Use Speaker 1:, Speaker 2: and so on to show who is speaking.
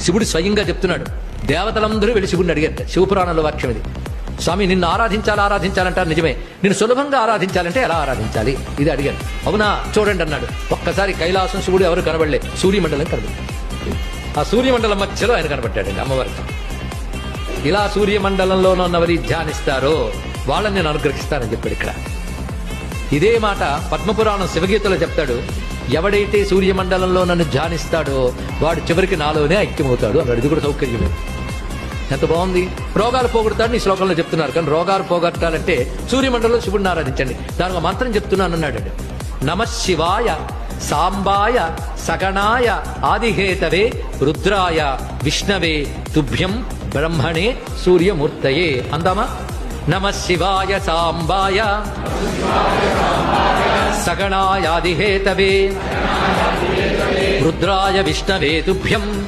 Speaker 1: శివుడు స్వయంగా చెప్తున్నాడు. దేవతలందరూ వెళ్ళి శివుడిని అడిగారు. శివపురాణంలో వాక్యం ఇది. స్వామి, నిన్ను ఆరాధించాలంటారు నిజమే, నిన్ను సులభంగా ఆరాధించాలంటే ఎలా ఆరాధించాలి ఇది అడిగాను. అవునా, చూడండి అన్నాడు. ఒక్కసారి కైలాసం శివుడు ఎవరు కనబడలే, సూర్యమండలం కనబడి, ఆ సూర్యమండలం మధ్యలో ఆయన కనబడ్డాడండి అమ్మవారికి. ఇలా సూర్యమండలంలో ఉన్నవరి ధ్యానిస్తారో వాళ్ళని నేను అనుగ్రహిస్తానని చెప్పాడు ఇక్కడ. ఇదే మాట పద్మపురాణం శివగీతలో చెప్తాడు. ఎవడైతే సూర్యమండలంలో నన్ను ధ్యానిస్తాడో వాడు చివరికి నాలోనే ఐక్యమవుతాడు అన్నాడు. ఇది కూడా సౌకర్యమే. ఎంత బాగుంది. రోగాలు పోగొడతాడని ఈ శ్లోకంలో చెప్తున్నారు. కానీ రోగాలు పోగొట్టాలంటే సూర్యమండలంలో శివుడిని ఆరాధించండి. దానికి మంత్రం చెప్తున్నాను అన్నాడు. నమః శివాయ సాంబాయ సగణాయ ఆదిహేతవే రుద్రాయ విష్ణవే తుభ్యం బ్రహ్మణే సూర్యమూర్తయే. అందామా? నమః శివాయ సాంబాయ సగణాయాదిహేతవే రుద్రాయ విష్ణవే తుభ్యం